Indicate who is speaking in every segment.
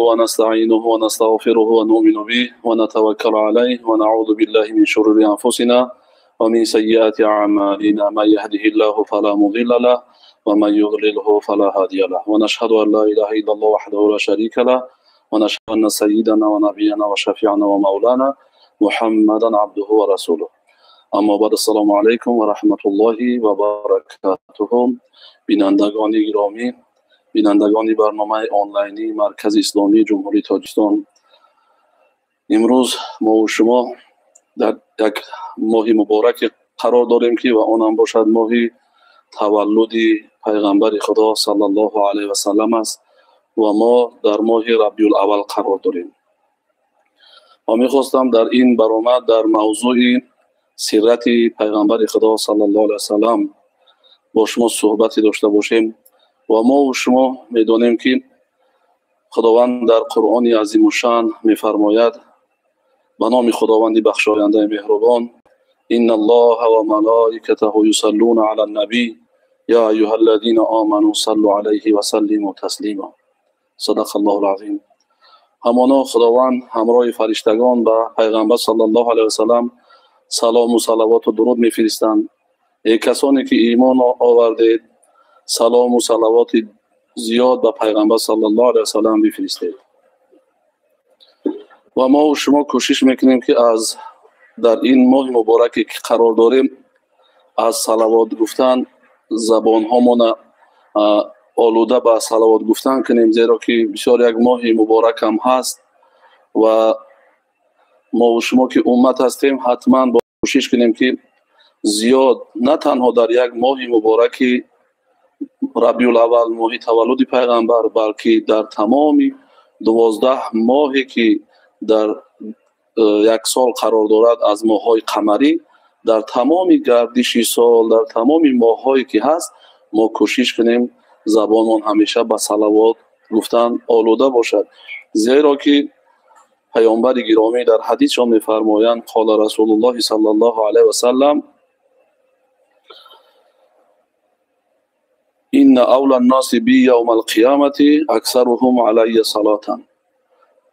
Speaker 1: ونستعينه ونستغفره ونؤمن به ونتوكل عليه ونعوذ بالله من شرور أنفسنا ومن سيئات أعمالنا. من يهده الله فلا مضل له ومن يضلله فلا هادي له ونشهد أن لا إله إلا الله وحده لا شريك له ونشهد أن سيدنا ونبينا وشفيعنا ومولانا محمدا عبده ورسوله. اما بعد السلام علیکم و رحمت الله و برکاته. بینندگان گرامی، بینندگان برنامه آنلاینی مرکز اسلامی جمهوری تاجیکستان، امروز ما و شما در یک ماه مبارک قرار داریم که و آن هم باشد ماه تولد پیغمبر خدا صلی الله علیه و سلم است و ما در ماه ربیع الاول قرار داریم و می‌خواستم در این برنامه در موضوع سیرت پیغمبر خدا صلی الله علیه و سلم با شما صحبتی داشته باشیم. و ما و شما می‌دانیم که خداوند در قرآن عظیم الشان می‌فرماید به نام خداوند بخشاینده مهربان: ان الله و ملائکته یصلون علی النبی یا ایها الذین آمنوا صلوا علیه و سلموا تسلیما. صدق الله العظیم. همانا خداوند همراه فرشتگان به پیغمبر صلی الله علیه و سلم سلام و صلوات و درود می‌فرستند. ای کسانی که ایمان آوردید، سلام و صلوات زیاد به پیغمبر صلی الله علیه و سلم بفرستید. و ما و شما کوشش میکنیم که از در این ماه مبارکی که قرار داریم از صلوات گفتن زبان هامون آلوده به صلوات گفتن کنیم، زیرا که بسیار یک ماه مبارک هم هست و ما و شما که امت هستیم حتما با کوشش کنیم که زیاد نه تنها در یک ماه مبارک ربیع الاول ماه تولد پیغمبر، بلکه در تمام 12 ماهی که در یک سال قرار دارد از ماه‌های قمری، در تمام گردش سال، در تمام ماه‌هایی که هست ما کوشش کنیم زبانمون همیشه به صلوات گفتن آلوده باشد، زیرا که پیامبر گرامی در حدیث ها می‌فرمایند قال رسول الله صلی الله علیه و سلم ان اول الناس بی یوم القیامة اکثرهم علی صلاة.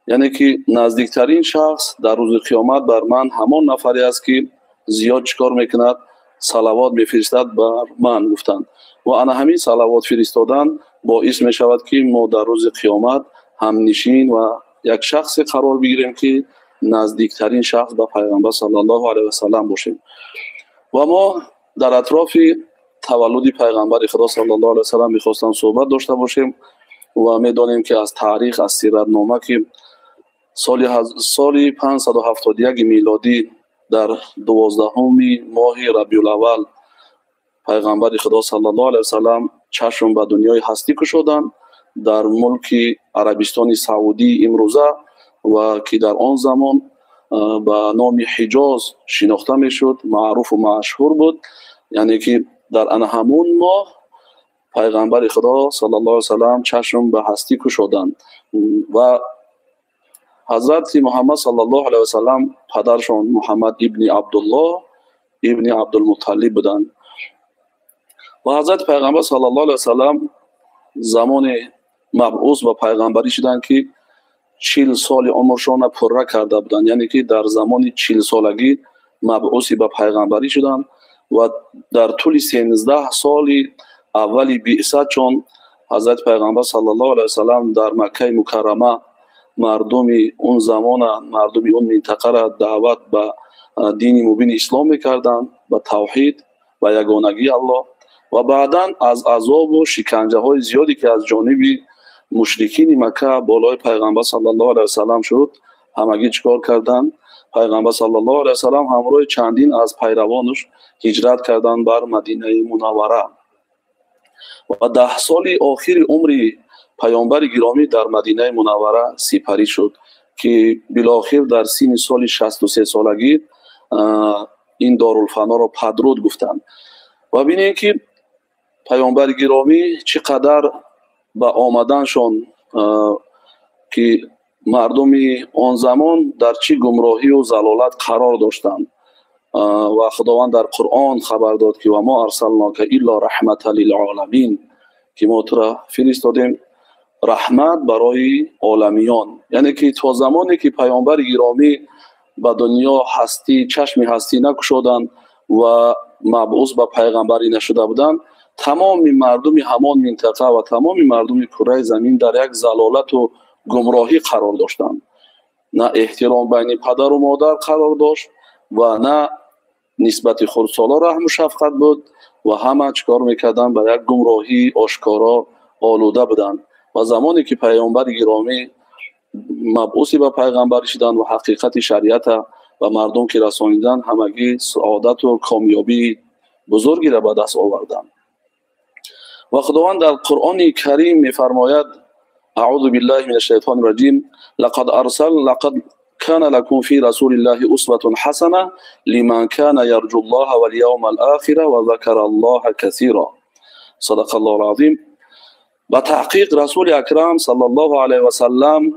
Speaker 1: یعنی که نزدیکترین شخص در روز قیامت بر من همان نفری است که زیاد چیکار میکند؟ صلوات میفرستد بر من گفتند. و انا همین صلوات فرستادن باعث میشود که ما در روز قیامت هم نشین و یک شخص قرار بگیریم که نزدیکترین شخص به پیغمبر صلی الله علیه و سلم باشیم. و ما در اطراف تولد پیغمبر خدا صلی الله علیه و سلم می‌خواستم صحبت داشته باشیم و می‌دانیم که از تاریخ از سیرت نامه که سال 571 میلادی در 12 ماه ربیع الاول پیغمبر خدا صلی الله علیه و سلم چشم به دنیای هستی گشودند در ملک عربستان سعودی امروزه و که در آن زمان به نام حجاز شناخته میشد، معروف و مشهور بود. یعنی که در همون ماه پیغمبر خدا صلی الله علیه و سلم چشم به هستی گشودند و حضرت محمد صلی الله علیه و سلم پدرشان محمد ابن عبدالله ابن عبدالمطلب بودند و حضرت پیغمبر صلی الله علیه و سلم زمان مبعوث و پیغمبری شدند که 40 سال عمرشان پره کرده بودند. یعنی که در زمان 40 سالگی مبعوث به پیغمبری شدند و در طول 13 سال اولی بعثت چون حضرت پیغمبر صلی الله علیه و سلم در مکه مکرمه مردم اون زمان، مردم اون منطقه را دعوت به دین مبین اسلام میکردند، به توحید و یگانگی الله. و بعدا از عذاب و شکنجه های زیادی که از جانب مشرکین مکه بالای پیغمبر صلی الله علیه و سلم شد، همگی چیکار کردند؟ پیغمبر صلی الله علیه و سلم همراه چندین از پیروانش هجرت کردند بر مدینه منوره و 10 سال آخر عمر پیامبر گرامی در مدینه منوره سپری شد که بالاخره در سن سال 63 سالگی این دارالفنا را پدرود گفتند. و ببینید که پیامبر گرامی چقدر با آمدنشان که مردم آن زمان در چه گمراهی و ضلالت قرار داشتند و خداوند در قرآن خبر داد که و ما ارسلناک الا رحمة للعالمین، که ما تو را فرستادیم رحمت برای عالمیان. یعنی که تا زمانی که پیامبر گرامی به دنیا هستی چشم هستی نگشودند و مبعوث به پیغمبری نشده بودند، تمام مردم همان منطقه و تمام مردم کره زمین در یک ضلالت و گمراهی قرار داشتند. نه احترام بین پدر و مادر قرار داشت و نه نسبت خردسالا رحم و شفقت بود و همه چکار میکردن به یک گمراهی آشکارا آلوده بودند. و زمانی که پیامبر گرامی مبعوث به پیغمبر شدند و حقیقت شریعت و مردم که رسانیدن، همگی سعادت و کامیابی بزرگی را به دست آوردند. و خداوند در قرآن کریم میفرماید: اعوذ بالله من الشیطان الرجیم لقد كان لكم في رسول الله اسوة حسنة لمن كان يرجو الله واليوم الآخر وذكر الله كثيرا. صدق الله العظیم. به تحقیق رسول اکرم صلی الله علیه و سلم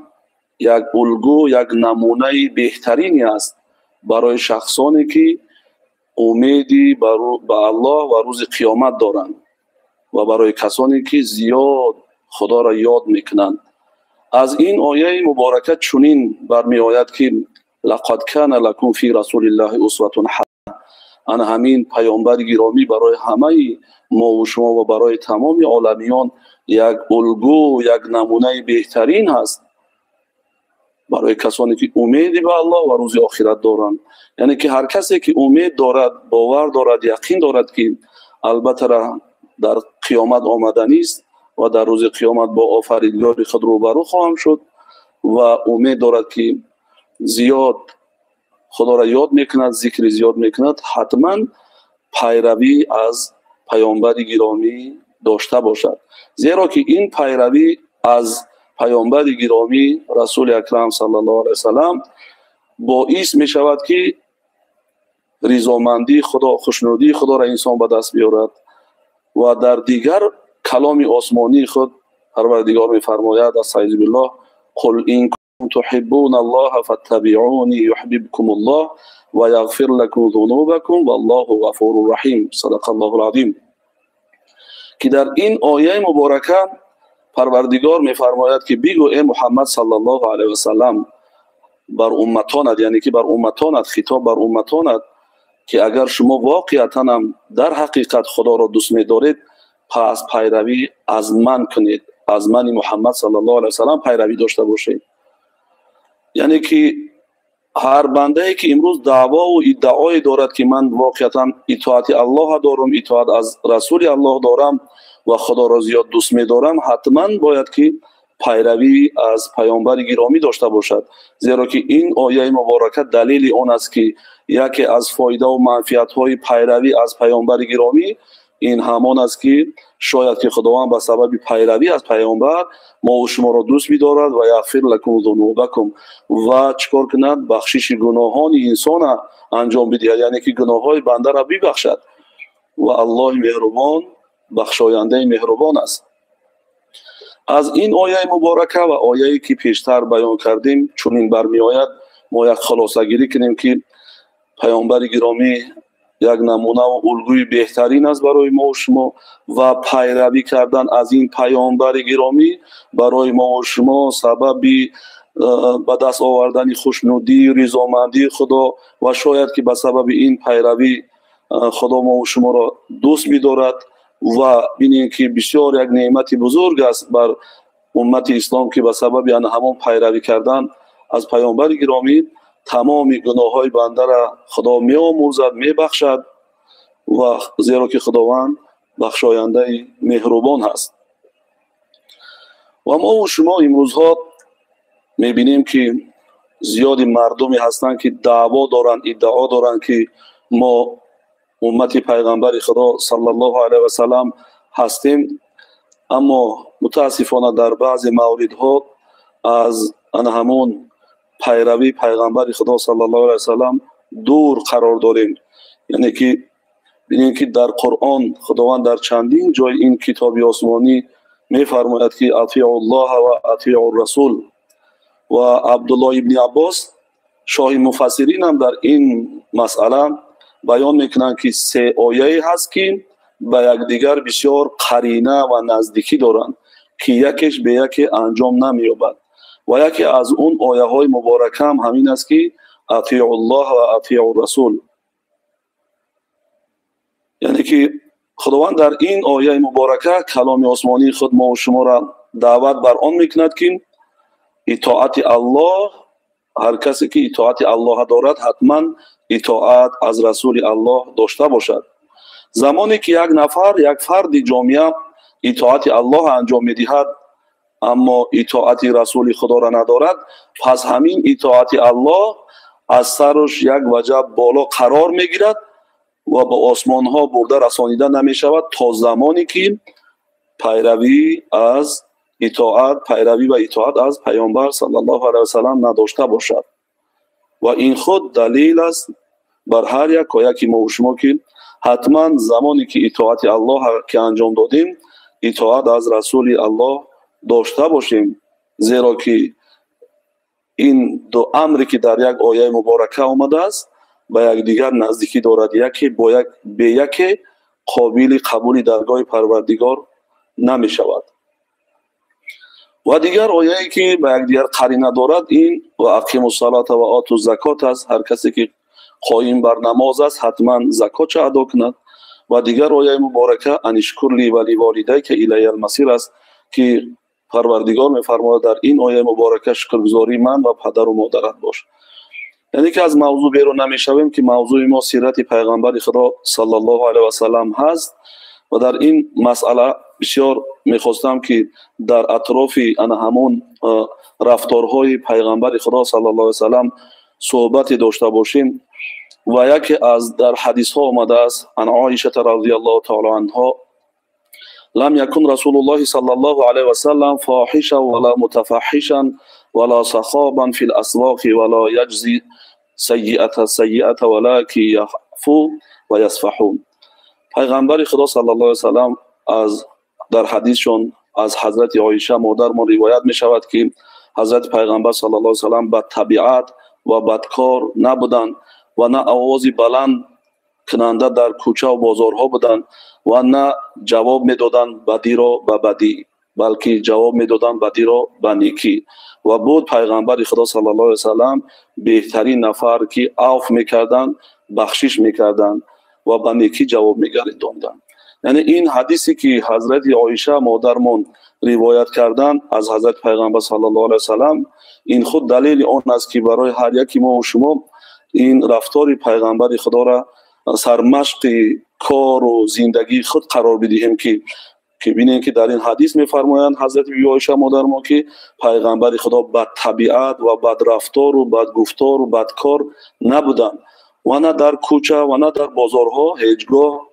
Speaker 1: یک الگو، یک نمونه بهترینی است برای شخصانی که امیدی به الله و روز قیامت دارند و برای کسانی که زیاد خدا را یاد میکنند. از این آیه مبارکه چنین برمی آید که لقد كان لكم في رسول الله اسوة حسنة، آن همین پیامبر گرامی برای همه ما و شما و برای تمام عالمیان یک الگو، یک نمونه بهترین هست برای کسانی که امید به الله و روز آخرت دارند. یعنی که هر کسی که امید دارد، باور دارد، یقین دارد که البته در قیامت آمدنی است و در روز قیامت با آفریدگار خود روبرو خواهم شد و امید دارد که زیاد خدا را یاد میکند، ذکر زیاد میکند، حتما پیروی از پیامبر گرامی داشته باشد. زیرا که این پیروی از پیامبر گرامی رسول اکرم صلی الله علیه وسلم باعث می شود که رضامندی خدا، خوشنودی خدا را انسان به دست بیارد و در دیگر کلام آسمانی خود پروردگار می فرماید: استعیذ بالله قل ان کنتم تحبون الله فاتبعونی یحببکم الله و یغفر لكم ذنوبکم والله غفور رحیم. صدق الله العظیم. که در این آیه مبارکه پروردگار می فرماید که بگو ای محمد صلی الله علیه و سلم بر امتانت، یعنی که بر امتانت، خطاب بر امتانت، که اگر شما واقعا هم در حقیقت خدا را دوست می دارید، پس پیروی از من کنید، از من محمد صلی الله علیه و سلم پیروی داشته باشید. یعنی که هر بنده که امروز دعوا و ادعای دارد که من واقعا اطاعت الله دارم، اطاعت از رسول الله دارم و خدا را زیاد دوست می دارم، حتما باید که پیروی از پیامبر گرامی داشته باشد. زیرا که این آیه مبارکه دلیل آن است که یکی از فایده و منفعت های پیروی از پیامبر گرامی این همان است که شاید که خداوند به سبب پیروی از پیامبر ما و شما را دوست می‌دارد و یغفر لکم ذنوبکم و چکار کند؟ بخشش گناهان انسان انجام بدهد، یعنی که گناه‌های بنده را ببخشد و الله مهربان بخشاینده مهربان است. از این آیه مبارکه و آیه‌ای که پیشتر بیان کردیم چنین برمی‌آید ما یک خلاصه گیری کنیم که پیامبر گرامی یک نمونه و الگوی بهترین است برای ما و شما و پیروی کردن از این پیامبر گرامی برای ما و شما سبب به دست آوردن خوشنودی، رضامندی خدا و شاید که به سبب این پیروی خدا ما و شما را دوست می‌دارد و ببینید که بسیار یک نعمت بزرگ است بر امت اسلام که به سبب همون پیروی کردن از پیامبر گرامی تمام گناه‌های بنده را خدا می‌آمرزد، می‌بخشد و زیرا که خداوند بخشاینده مهربان هست. و ما و شما امروزها می‌بینیم که زیادی مردمی هستند که دعوا دارند، ادعا دارند که ما امت پیغمبر خدا صلی الله علیه و سلم هستیم، اما متاسفانه در بعض موردها از همون پیروی پیغمبر خدا صلی الله علیه و سلم دور قرار داریم. یعنی که ببینید که در قرآن خداوند در چندین جای این کتاب آسمانی می‌فرماید که اطیعوا الله و اطیعوا الرسول و عبدالله ابن عباس شاه مفسرین هم در این مسئله بیان میکنند که سه آیه هست که به یکدیگر بسیار قرینه و نزدیکی دارند. که یکیش به یکی انجام نمی‌یابد. و یکی از اون آیه های مبارکه هم همین است که اطیعوا الله و اطیعوا الرسول، یعنی که خداوند در این آیه مبارکه کلام آسمانی خود ما و شما را دعوت بر آن میکند که اطاعت الله، هر کسی که اطاعت الله دارد حتما اطاعت از رسول الله داشته باشد. زمانی که یک نفر، یک فرد جامعه اطاعت الله انجام میدهد اما اطاعت رسول خدا را ندارد، پس همین اطاعت الله از سرش یک وجه بالا قرار میگیرد و به آسمان ها برده رسانیده نمی شود تا زمانی که پیروی از اطاعت، پیروی و اطاعت از پیامبر صلی الله علیه و سلم نداشته باشد. و این خود دلیل است بر هر یک و یکی ما و شما که حتما زمانی که اطاعت الله که انجام دادیم اطاعت از رسول الله داشته باشیم، زیرا که این دو امری که در یک آیه مبارکه آمده است به یک دیگر نزدیکی دارد، یکی به یکی قابل قبول درگاه پروردگار نمی شود. و دیگر آیه‌ای که به یک دیگر قرینه دارد این و اقیموا الصلاة و آتوا الزکات است. هر کسی که قایم بر نماز است حتما زکات ادا کند. و دیگر آیه مبارکه ان اشکر لی و لوالدیک الی المصیر است که پروردگار می‌فرماید در این آیه مبارکه شکرگزاری من و پدر و مادرت باش. یعنی که از موضوع بیرون نمی‌شویم که موضوع ما سیرت پیغمبر خدا صلی الله علیه و سلم هست و در این مسئله بسیار می‌خواستم که در اطراف همون رفتارهای پیغمبر خدا صلی الله علیه و سلم صحبت داشته باشیم. و یکی از در حدیث ها آمده است عن عایشه رضی الله تعالی عنها لم یکن رسول الله صلی الله علیه و سلم فاحشا ولا متفحشا ولا صخابا فی الاسواق ولا یجزی سیئه سیئه ولکن یعفو و یصفحون. پیغمبر خدا صلی الله علیه و سلم از در حدیثشون از حضرت عایشه مادر ما روایت می شود که حضرت پیغمبر صلی الله علیه و سلم بد طبیعت و بدکار نبودند و نه آواز بلند کننده در کوچه و بازارها بودند و نه جواب میدادند بدی را به بدی، بلکه جواب میدادند بدی را به نیکی. و بود پیغمبر خدا صلی الله علیه و سلم بهترین نفر که عفو میکردند، بخشش میکردند و به نیکی جواب میگرداندند. یعنی این حدیثی که حضرت عایشه مادرمون روایت کردند از حضرت پیغمبر صلی الله علیه و سلم این خود دلیل آن است که برای هر یکی ما و شما این رفتار پیغمبر خدا را سرمشق کار و زندگی خود قرار بدهیم که ببینیم که در این حدیث می‌فرمایند حضرت عایشه مادر ما که پیغمبر خدا بد طبیعت و بد رفتار و بد گفتار و بد کار نبودند و نه در کوچه و نه در بازارها هیچگاه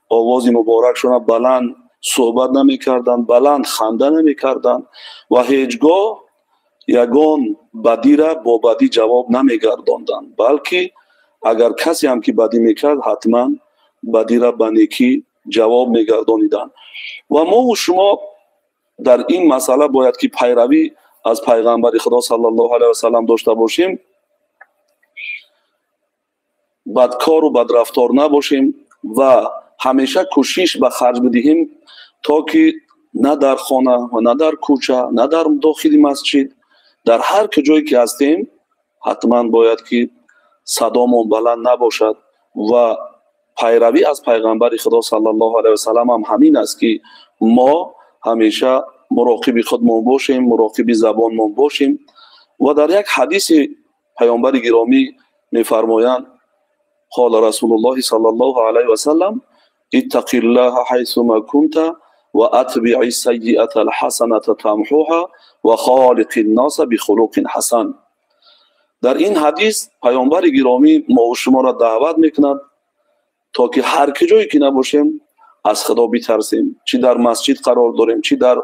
Speaker 1: آواز مبارکشون بلند صحبت نمی‌کردند، بلند خنده نمی‌کردند و هیچگاه یگان بدی را با بدی جواب نمیگرداندند، بلکه اگر کسی هم که بدی میکرد حتما بدی را به نیکی جواب میگردانیدند. و ما و شما در این مسئله باید که پیروی از پیغمبر خدا صلی الله علیه و سلم داشته باشیم، بدکار و بدرفتار نباشیم و همیشه کوشش به خرج بدهیم تا که نه در خانه و نه در کوچه نه در داخل مسجد در هر جایی که هستیم حتما باید که صدامون بلند نباشد و پیروی از پیغمبر خدا صلی الله علیه و سلم هم همین است که ما همیشه مراقب خودمون باشیم، مراقب زبانمون باشیم. و در یک حدیث پیامبر گرامی میفرمایند قال رسول الله صلی الله علیه و سلم اتق الله حیث ما کنت و اتبع السیئه الحسنه تمحوها و خالق الناس بخلق حسن. در این حدیث پیامبر گرامی ما و شما را دعوت میکند تا که هر کجایی که نباشیم از خدا بترسیم، چی در مسجد قرار داریم، چی در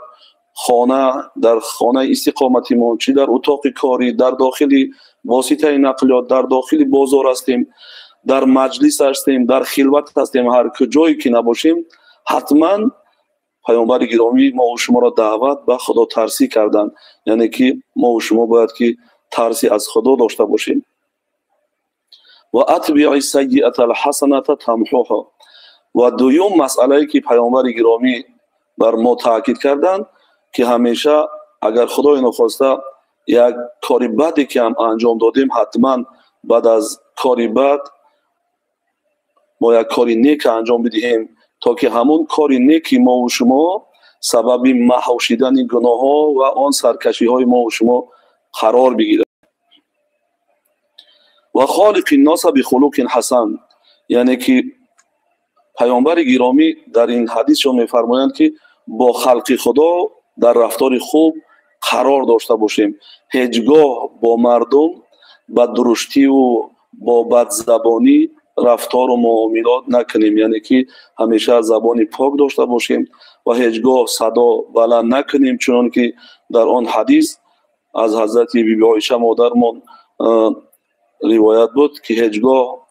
Speaker 1: خانه استقامتیمون، چی در اتاق کاری، در داخل واسطه نقلیات، در داخل بازار هستیم، در مجلس هستیم، در خلوت هستیم، هر کجایی که نباشیم حتما پیامبر گرامی ما و شما را دعوت به خدا ترسی کردند. یعنی که ما و شما باید که ترسی از خدا داشته باشیم. و اتبع السیئه الحسنه تمحوها. و دوم مسئله که پیامبر گرامی بر ما تاکید کردند که همیشه اگر خدای نخواسته یک کاری بدی که هم انجام دادیم، حتما بعد از کاری بد ما یک کاری نیک انجام بدهیم تا که همون کاری نیکی ما و شما سبب محو شدن گناه ها و آن سرکشی های ما و شما قرار بگیره. و خالق الناس بخلق حسن، یعنی که پیامبر گرامی در این حدیثشون میفرمایند که با خلق خدا در رفتار خوب قرار داشته باشیم، هیچگاه با مردم با درشتی و با بدزبانی رفتار و معاملات نکنیم، یعنی که همیشه زبان پاک داشته باشیم و هیچگاه صدا بلند نکنیم، چون که در آن حدیث از حضرت بی بی عایشه مادرمان روایت بود که هیچگاه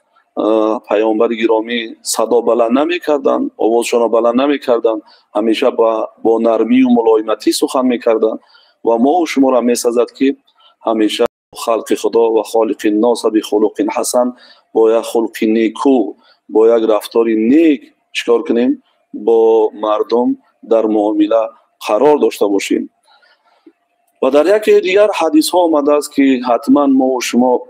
Speaker 1: پیامبر گرامی صدا بلند نمی کردن، آوازشان را بلند نمی کردن، همیشه با نرمی و ملایمتی سخن می کردن و ما و شما را می سازد که همیشه خلق خدا و خالق الناس بخلق حسن، با یک خلق نیکو، با یک رفتار نیک چیکار کنیم؟ با مردم در معامله قرار داشته باشیم. و در یکی دیگر حدیث ها آمده است که حتما ما و شما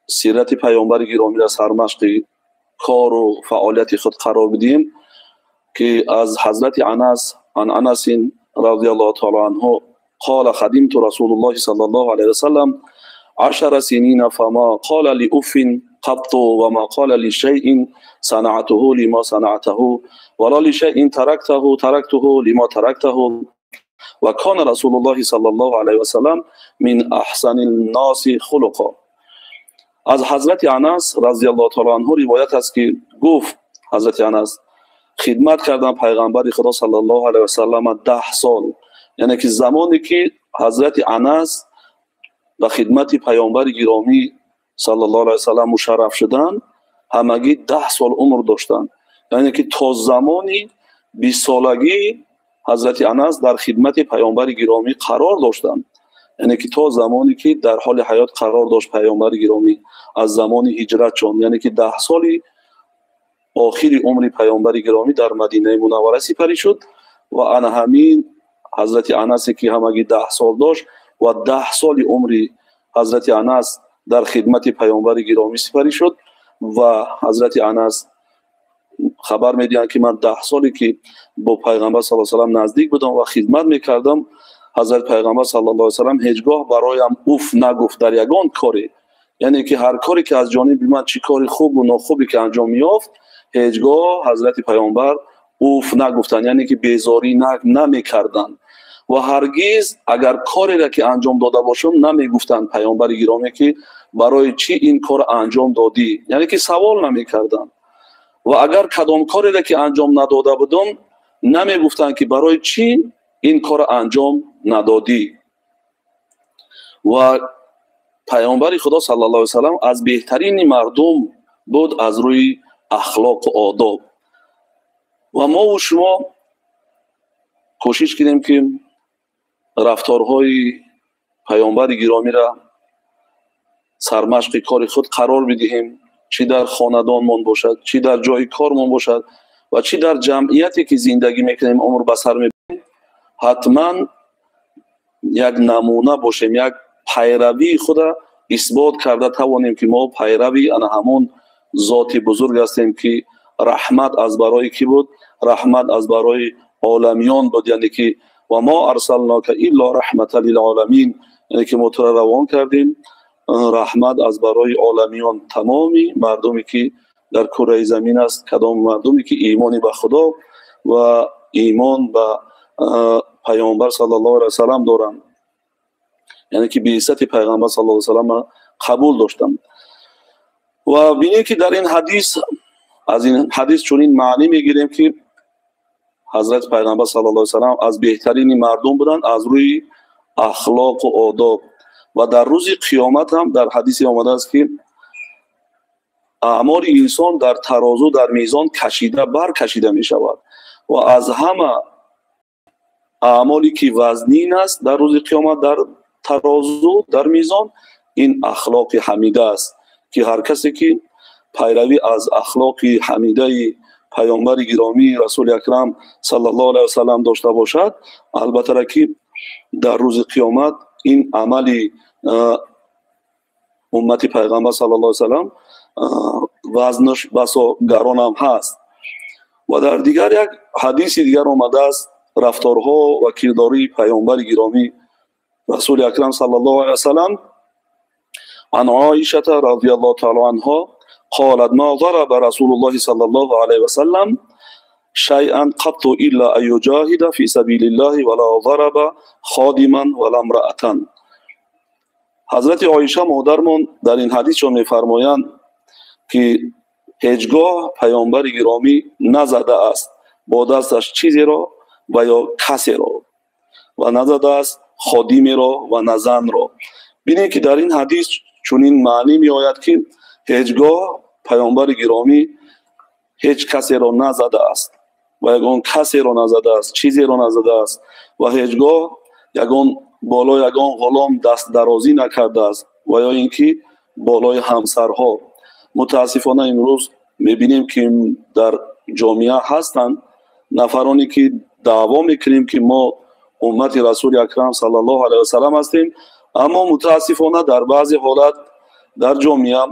Speaker 1: سیرت پیامبر گرامی را سرمشق کار و فعالیت خود قرار بدیم که از حضرت انس رضی الله تعالی عنه قال خدمت رسول الله صلی الله علیه وسلم 10 سنین فما قال لأف قط وما قال لشيء صنعته لما صنعته ولا لشيء تركته لما تركته وكان رسول الله صلی الله علیه وسلم من احسن الناس خلقا. از حضرت انس رضی الله تعالی عنه روایت است که گفت حضرت انس خدمت کردم پیغمبر خدا صلی الله علیه و سلم 10 سال، یعنی که زمانی که حضرت انس به خدمت پیامبر گرامی صلی الله علیه و سلم مشرف شدن همگی 10 سال عمر داشتند، یعنی که تا زمانی 20 سالگی حضرت انس در خدمت پیامبر گرامی قرار داشتند، یعنی که تا زمانی که در حال حیات قرار داشت پیامبر گرامی از زمان هجرتشون، یعنی که 10 سالی آخری عمر پیامبر گرامی در مدینه منوره سپری شد و انا همین حضرت انس که همگی 10 سال داشت و 10 سال عمر حضرت انس در خدمت پیامبر گرامی سپری شد و حضرت انس خبر میدهند که من 10 سالی که با پیغمبر صلی الله علیه و سلم نزدیک بودم و خدمت میکردم، حضرت پیغمبر صلی الله علیه و سلم هیچگاه برایم اوف نگفت در یگان کاری، یعنی که هر کاری که از جانب من چی کاری خوب و ناخوبی که انجام میافت هیچگاه حضرت پیامبر اوف نگفتن، یعنی که بیزاری نمیکردن و هرگز اگر کاری را که انجام داده باشم نمیگفتن پیامبر گرامی که برای چی این کار انجام دادی، یعنی که سوال نمیکردن و اگر کدام کاری را که انجام نداده بودم نمیگفتن که برای چی این کار انجام ندادی. و پیامبر خدا صلی الله علیه و سلم از بهترین مردم بود از روی اخلاق و آداب و ما و شما کوشش کنیم که رفتارهای پیامبر گرامی را سرمشق کار خود قرار بدهیم، چی در خاندانمان باشد، چی در جای کارمان باشد و چی در جمعیتی که زندگی میکنیم عمر بسر میبریم، حتما یک نمونه باشیم، یک پیروی خود اثبات کرده توانیم که ما پیروی انا همون ذات بزرگ هستیم که رحمت از برای کی بود؟ رحمت از برای عالمیان بود، یعنی که و ما ارسلناک الا رحمت للعالمین، یعنی که ما تو را روان کردیم رحمت از برای عالمیان، تمامی مردمی که در کره زمین است، کدام مردمی که ایمانی به خدا و ایمان به پیامبر صلی الله علیه و سلم دارند، یعنی که بعثت پیغمبر صلی الله علیه و سلم قبول داشتند. و ببینید که در این حدیث از این حدیث چنین معنی میگیریم که حضرت پیغمبر صلی الله علیه و سلم از بهترین مردم بودند از روی اخلاق و آداب و در روز قیامت هم در حدیث آمده است که اعمال انسان در ترازو در میزان برکشیده می شود و از همه اعمالی که وزنین است در روز قیامت در ترازو در میزان این اخلاق حمیده است که هر کسی که پیروی از اخلاق حمیده پیامبر گرامی رسول اکرم صلی الله علیه و سلم داشته باشد، البته که در روز قیامت این عملی امت پیغمبر صلی الله علیه و سلم وزنش بسا گران هم هست. و در دیگر یک حدیث دیگر آمده است رفتارها و کرداری پیامبر گرامی رسول اکرم صلی الله علیه و سلم. عن عایشه رضی الله تعالی عنها قالت ما ضرب رسول الله صلی الله علیه و سلم شیئا قط الا ان یجاهد فی سبیل الله ولا ضرب خادما ولا امرأة. حضرت عایشه مادرمان در این حدیث چون می‌فرمایند که هیچگاه پیامبر گرامی نزده است با دستش چیزی را و یا کسی را و نزده است خادمی را و نه زن را. ببینید که در این حدیث چنین معنی می آید که هیچگاه پیامبر گرامی هیچ کسی را نزده است و یگان کسی را نزده است، چیزی را نزده است و هیچگاه یگان بالای یگان غلام دست درازی نکرده است و یا اینکه بالای همسرها. متاسفانه امروز میبینیم که در جامعه هستند نفرانی که دعوا میکنیم که ما امت رسول اکرم صلی الله علیه و سلم هستیم، اما متاسفانه در بعضی حالت در جامعه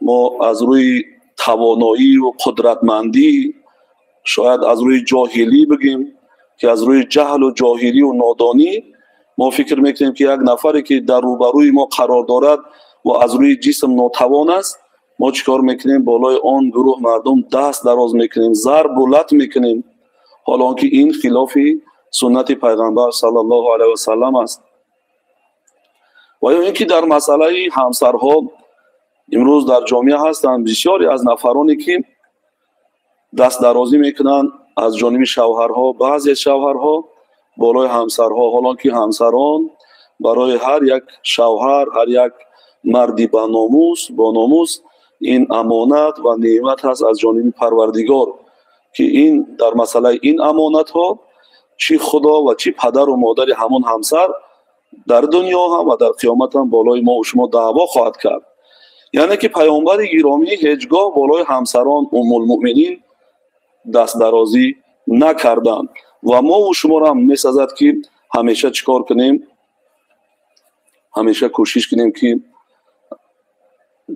Speaker 1: ما از روی توانایی و قدرتمندی، شاید از روی جاهلی بگیم که از روی جهل و جاهلی و نادانی، ما فکر میکنیم که یک نفری که در روبروی ما قرار دارد و از روی جسم ناتوان است، ما چیکار میکنیم؟ بالای آن گروه مردم دست دراز میکنیم، ضرب و لط میکنیم، حالا که این خلاف سنت پیغمبر صلی الله علیه و سلم است. و یا اینکه در مسئله همسرها امروز در جامعه هستند بسیاری از نفرانی که دست درازی میکنند از جانب شوهرها، بعضی از شوهرها بالای همسرها، حالا که همسران برای هر یک شوهر، هر یک مردی با ناموس این امانت و نعمت هست از جانب پروردگار که این در مسئله این امانت ها چی خدا و چی پدر و مادر همون همسر در دنیا هم و در قیامت هم بالای ما و شما دعوا خواهد کرد. یعنی که پیامبر گرامی هیچگاه بالای همسران ام المؤمنین دست درازی نکردند و ما و شما هم میسازد که همیشه چیکار کنیم؟ همیشه کوشش کنیم که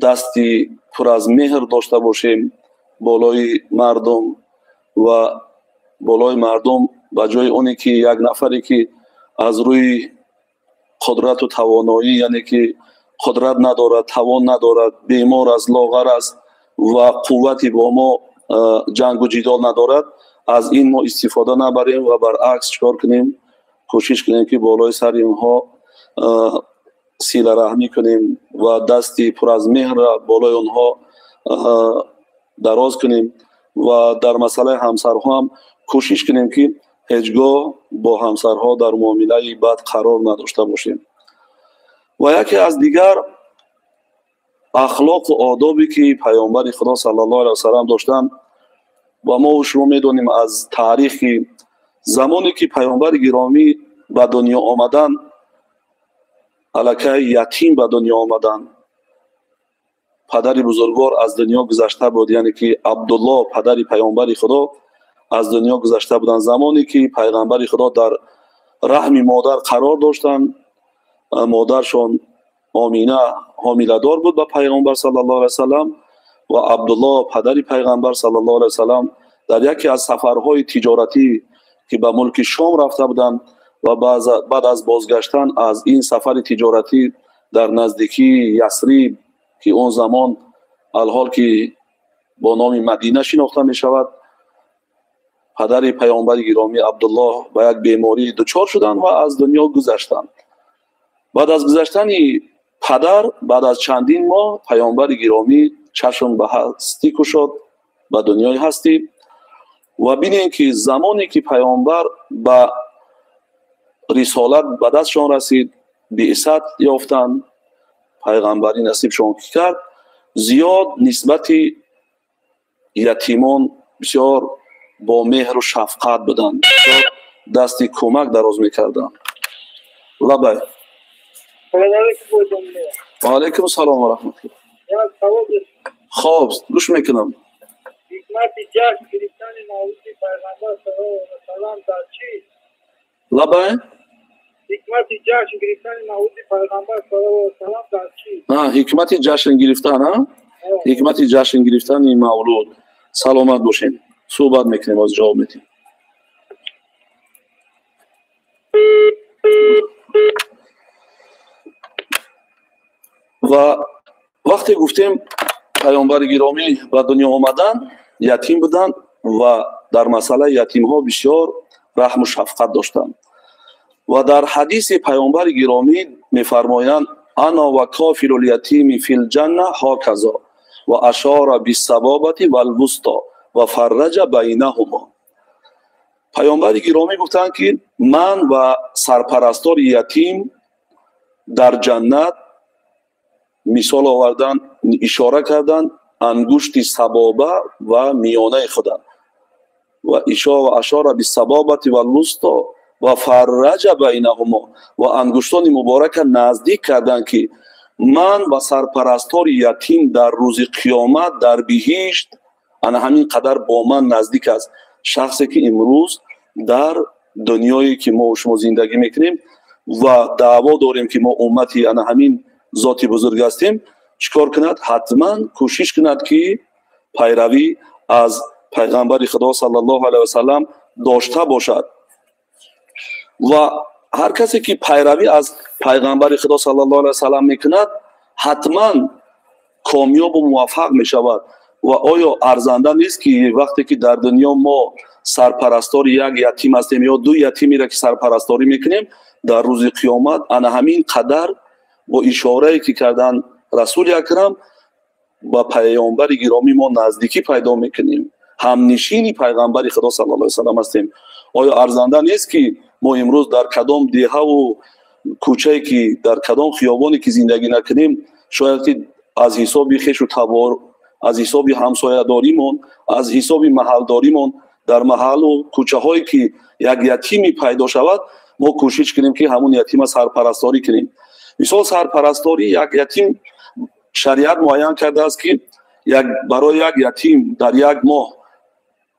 Speaker 1: دستی پر از مهر داشته باشیم بالای مردم و بالای مردم به جای اونی که یک نفری که از روی قدرت و توانایی، یعنی که قدرت ندارد، توان ندارد، بیمار است، لاغر است و قوتی با ما جنگ و جدال ندارد، از این ما استفاده نبریم و برعکس چکار کنیم؟ کوشش کنیم که بالای سر اینها صله رحمی کنیم و دستی پر از مهر بالای اونها دراز کنیم و در مسئله همسرها هم کوشش کنیم که هیچگاه با همسرها در معامله بد قرار نداشته باشیم. و یکی از دیگر اخلاق و آدابی که پیامبر خدا صلی الله علیه و سلم داشتن و ما و شما میدونیم از تاریخ زمانی که پیامبر گرامی به دنیا آمدن، الکی یتیم به دنیا آمدن، پدر بزرگوار از دنیا گذشته بود، یعنی که عبدالله پدر پیامبر خدا از دنیا گذشته بودن. زمانی که پیغمبر خدا در رحم مادر قرار داشتن، مادرشون آمینه حامله دار بود به پیغمبر صلی الله علیه و سلم و عبدالله پدر پیغمبر صلی الله علیه و سلم در یکی از سفرهای تجارتی که به ملک شام رفته بودند و بعد از بازگشتن از این سفر تجارتی در نزدیکی یثریب که اون زمان الحال که با نام مدینه شناخته می شود، پدر پیامبر گرامی عبدالله با یک بیماری دچار شدند و از دنیا گذشتند. بعد از گذشتن پدر بعد از چندین ماه پیامبر گرامی چشم به هستی گشاد، به دنیای هستی. و ببینید که زمانی که پیامبر به رسالت به دستشان رسید، بعثت یافتند، پیغمبری نصیبشان کرد، زیاد نسبت یتیمان بسیار با مهر و شفقت بودند، دستی کمک دراز میکردند. لبای و علیکم السلام و رحمت الله. خوب گوش میکنم.
Speaker 2: حکمت جشن گرفتن مولود پیغمبر صلی الله علیه و سلم در چیست؟
Speaker 1: لبای
Speaker 2: حکمت جشن گرفتن مولود پیغمبر صلی الله علیه و سلم در چیست؟
Speaker 1: حکمت جشن گرفتن حکمت جشن گرفتن مولود. سلامت باشین. صحبت میکنیم از جواب میدیم. و وقتی گفتیم پیامبر گرامی به دنیا آمدن یتیم بودن و در مسئله یتیم ها بسیار رحم و شفقت داشتند و در حدیث پیامبر گرامی میفرمایند انا و کافل الیتیم فی الجنه هکذا و اشار بالسبابه والوسطى و فرج بینهما. پیامبر گرامی گفتند که من و سرپرستار یتیم در جنت مثال آوردن، اشاره کردن انگشت سبابه و میانه خودم و اشاره بالسبابه والوسطى و فرج بینهما و انگشتان مبارک نزدیک کردند که من و سرپرستار یتیم در روز قیامت در بهشت انا همین قدر با من نزدیک است. شخصی که امروز در دنیایی که ما و شما زندگی میکنیم و دعوا داریم که ما امتی انا همین ذاتی بزرگ هستیم، چیکار کند؟ حتما کوشش کند که پیروی از پیغمبر خدا صلی الله علیه و سلم داشته باشد و هر کسی که پیروی از پیغمبر خدا صلی الله علیه و سلم میکند حتما کامیاب و موفق میشود. و آیا ارزنده نیست که وقتی که در دنیا ما سرپرستار یک یتیم هستیم یا دو یتیمی را که سرپرستاری میکنیم، در روز قیامت انا همین قدر با اشاره‌ای که کردن رسول اکرم با پیامبر گرامی ما نزدیکی پیدا میکنیم، هم نشینی پیغمبر خدا صلی الله علیه و سلم هستیم. آیا ارزنده نیست که ما امروز در کدام دیه و کوچه‌ای که در کدام خیابانی که زندگی نکنیم، شاید که از حساب خویش و تبار، از حساب همسایه‌داریمون، از حساب محلداریمون در محل و کوچه‌هایی که یک یتیمی پیدا شود ما کوشش کنیم که همون یتیم سرپرستاری کنیم. مثال سرپرستاری یک یتیم شریعت معین کرده است که برای یک یتیم در یک ماه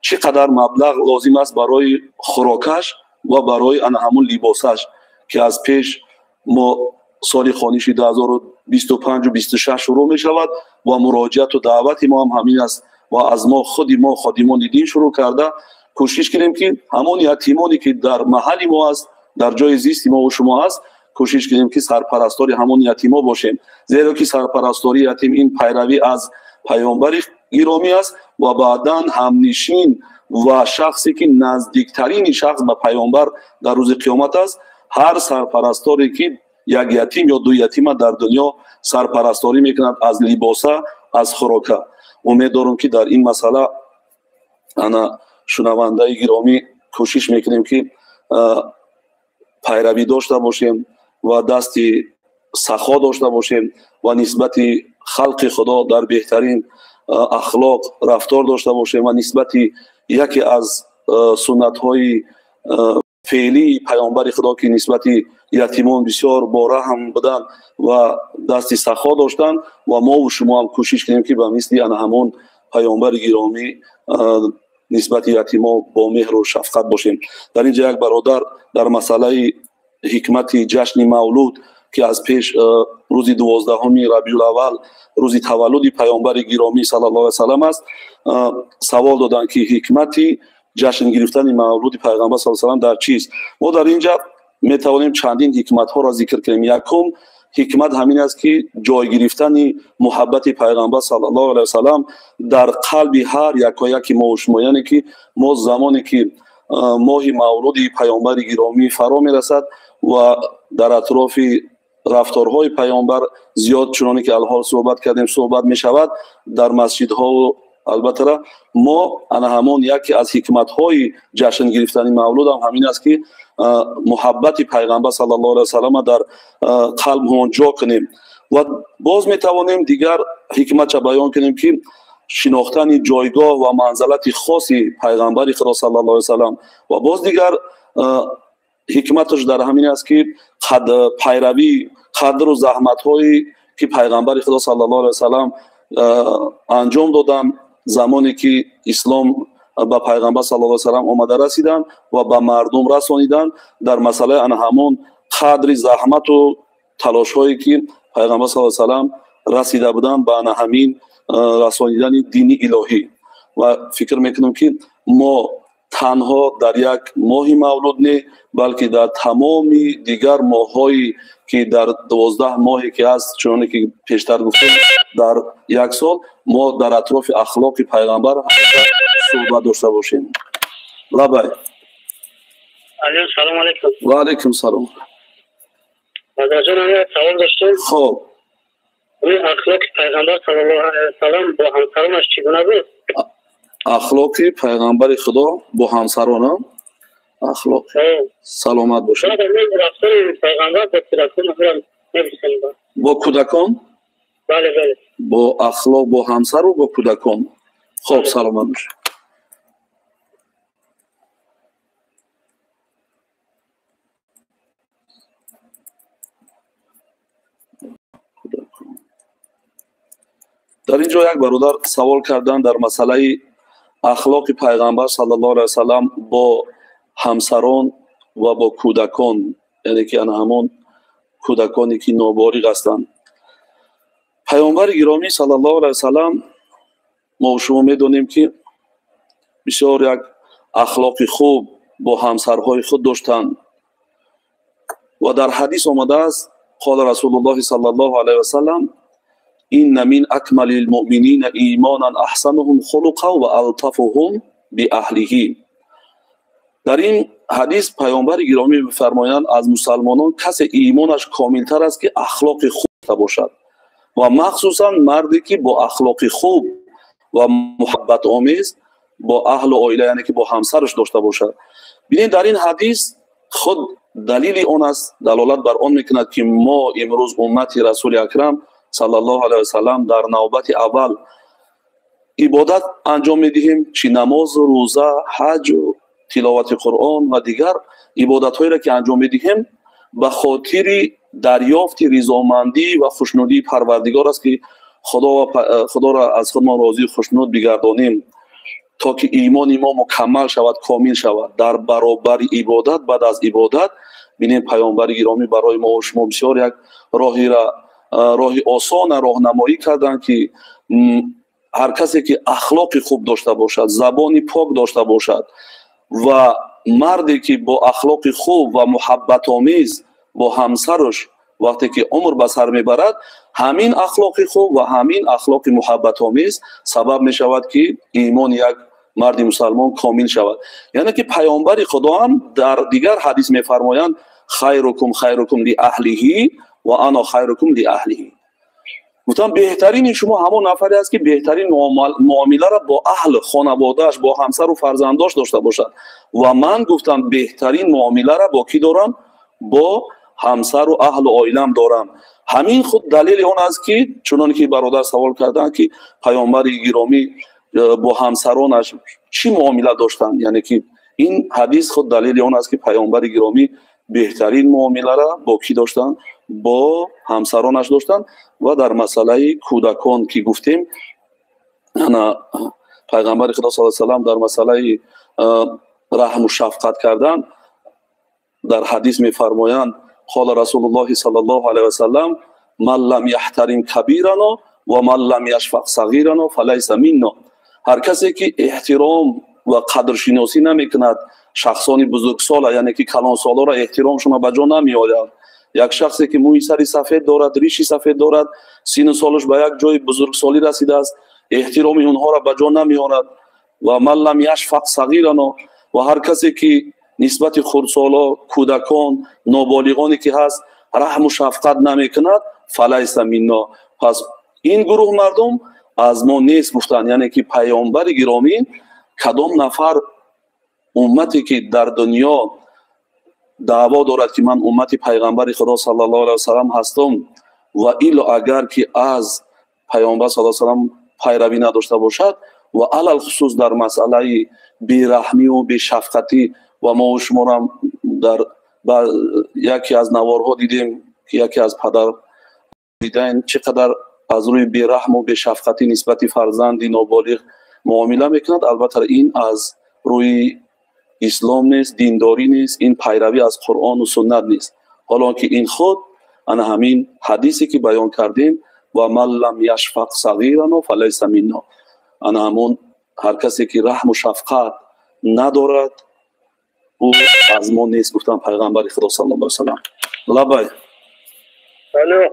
Speaker 1: چقدر مبلغ لازم است برای خوراکش و برای همون لباسش که از پیش ما سال خانشی 2025 و 26 شروع می شود و مراجعت و دعوت ما هم همین است و از ما خادمان دین شروع کرده کوشش کنیم که همون یتیمانی که در محل ما است، در جای زیست ما و شما است، کوشش کنیم که سرپرستاری همون یتیما باشیم، زیرا که سرپرستاری یتیم این پیروی از پیامبر گرامی است و بعداً همنشین و شخصی که نزدیکترین شخص به پیامبر در روز قیامت است. هر سرپرستاری که یک یتیم یا دو یتیم در دنیا سرپرستاری میکنند از لباسه، از خوراکه. امید دارم که در این مسئله انا شنونده گرامی کوشش میکنیم که پیروی داشته باشیم و دستی سخا داشته باشیم و نسبت خلق خدا در بهترین اخلاق رفتار داشته باشیم و نسبت یکی از سنت های فعلی پیامبر خدا که نسبت یتیمان بسیار با رحم بودن و دستی سخا داشتن و ما و شما هم کوشش کنیم که به مثل همون پیامبر گرامی نسبت یتیما با مهر و شفقت باشیم. در اینجا یک برادر در مسئله حکمت جشن مولود که از پیش روز 12 ربیع الاول روز تولد پیامبر گرامی صلی الله علیه و سلم است، سوال دادن که حکمت جشن گرفتن مولود پیغمبر صلی الله علیه و سلم در چیست؟ ما در اینجا می توانیم چندین حکمت ها را ذکر کنیم. یکم حکمت همین است که جای گرفتن محبت پیغمبر صلی الله علیه و سلم در قلب هر یک ما و شما، یعنی که ما زمانی که ماه مولود پیامبر گرامی فرا میرسد و در اطراف رفتارهای پیامبر زیاد چنانی که الحال صحبت کردیم صحبت می شود در مسجدها و البته ما همون یکی از حکمت های جشن گرفتن مولود هم همین است که محبت پیغمبر صلی الله علیه و سلم در قلب ها جا کنیم و باز می توانیم دیگر حکمت بیان کنیم که شناختن جایگاه و منزلت خاصی پیغمبر خدا صلی الله علیه و سلم و باز دیگر حکمتش در همین است که پیروی قدر و زحمت هایی که پیغمبر خدا صلی الله علیه و سلم انجام دادن، زمانی که اسلام با پیغمبر صلی الله علیه و سلام آمده رسیدن و با مردم رسانیدن در مسئله ان همون قدر زحمت و تلاش هایی که پیغمبر صلی الله علیه و سلام رسیده بودن به همین رسانیدن دین الهی. و فکر میکنم که ما تنها در یک ماه مولود نه، بلکه در تمام دیگر ماهایی که در 12 ماهی که هست، چون که پیشتر گفتم در یک سال، ما در اطراف اخلاق پیغمبر صحبت داشته باشیم. لبای
Speaker 2: سلام علیکم.
Speaker 1: و علیکم سلام.
Speaker 2: حضرت جان من سوال داشتم.
Speaker 1: خب
Speaker 2: روی اخلاق پیغمبر صلی الله علیه و سلام با همسرانش چگونه بود؟
Speaker 1: اخلاق پیغمبر خدا با همسران اخلاق سلامت باشه. با کودکان؟
Speaker 2: بله بله.
Speaker 1: با اخلاق با همسر و با کودکان. خب سلامت باشه. در اینجا یک برادر سوال کردن در مسئله اخلاق پیغمبر صلی الله علیه و سلام با همسران و با کودکان، یعنی که همون کودکانی که نابالغ هستند. پیامبر گرامی صلی الله علیه و سلام ما شما میدونیم که بسیار یک اخلاق خوب با همسرهای خود داشتند و در حدیث آمده است قال رسول الله صلی الله علیه و سلام این من اکمل المؤمنین ایمانا احسنهم خلقا و الطفهم باهله. در این حدیث پیامبر گرامی می‌فرمایند از مسلمانان کسی ایمانش کاملتر است که اخلاق خوب باشد و مخصوصا مردی که با اخلاق خوب و محبت آمیز با اهل و عائله، یعنی که با همسرش داشته باشد. ببینید در این حدیث خود دلیل آن است، دلالت بر آن میکند که ما امروز امت رسول اکرم صلی الله علیه و سلام در نوبت اول عبادت انجام میدهیم، چی نماز، روزه، حج و تلاوت قرآن و دیگر عبادت هایی را که انجام میدهیم به خاطر دریافت رضامندی و خوشنودی پروردگار است که خدا را از خودمان راضی و خوشنود بگردانیم تا که ایمان ما مکمل شود، کامل شود. در برابر عبادت، بعد از عبادت ببینیم پیامبر گرامی برای ما و شما بسیار یک راه آسان راهنمایی کردند که هر کسی که اخلاق خوب داشته باشد، زبان پاک داشته باشد و مردی که با اخلاق خوب و محبت آمیز با همسرش وقتی که عمر به سر میبرد، همین اخلاق خوب و همین اخلاق محبت آمیز سبب می شود که ایمان یک مرد مسلمان کامل شود. یعنی که پیامبر خدا هم در دیگر حدیث میفرمایند خیرکم خیرکم لاهله و انا خیرکم لاهله. گفتم بهترین شما همون نفری است که بهترین معامله را با اهل خانواده‌اش، با همسر و فرزنداش داشته باشد و من گفتم بهترین معامله را با کی دارم؟ با همسر و اهل و عائله‌ام دارم. همین خود دلیل اون است که چنان که برادر سوال کردن که پیامبر گرامی با همسرانش چی معامله داشتند، یعنی که این حدیث خود دلیل اون است که پیامبر گرامی بهترین معامله را با کی داشتند؟ با همسرانش داشتند. و در مسئله کودکان که گفتیم پیغمبر خدا صلی الله علیه و سلام در مسئله رحم و شفقت کردن در حدیث میفرمایند قال رسول الله صلی الله علیه و سلام من لم یحترم کبیرنا و من لم یشفق صغیرنا فلیس منا. هر کسی که احترام و قدر شناسی نمیکند شخصان بزرگسال، یعنی که کلان سالا را احترامشون به جا نمیآورد، یک شخصی که موی سری سفید دارد، ریشی سفید دارد، سین سالش به یک جای بزرگسالی رسیده است، احترام اونها را به جا نمیآورد. و من لم یشفق صغیرنا، و هر کسی که نسبت خردسالا، کودکان، نابالغانی که هست رحم و شفقت نمیکند فلیس منا، پس این گروه مردم از ما نیست گفتند. یعنی که پیامبر گرامی کدام نفر امتی که در دنیا دعوا دارد که من امت پیغمبر خدا صلی الله علیه و سلام هستم و الا اگر که از پیامبر صلی الله علیه و سلام پیروی نداشته باشد و علل خصوص در مسئله بیرحمی و بیشفقتی، و ما و شما را در یکی از نوارها دیدیم که یکی از پدر دیدن چقدر از روی بیرحم و بیشفقتی نسبت فرزندی نابالغ معامله میکند. البته این از روی اسلام نیست، دینداری نیست، این پیروی از قرآن و سنت نیست. حالا که این خود انا همین حدیثی که بیان کردیم و من لم یشفق صغیرنا فلیس منا، انا همون هر کسی که رحم و شفقت ندارد او از ما نیست، گفتن پیغمبر خدا صلی الله علیه و سلم. لبای
Speaker 2: الو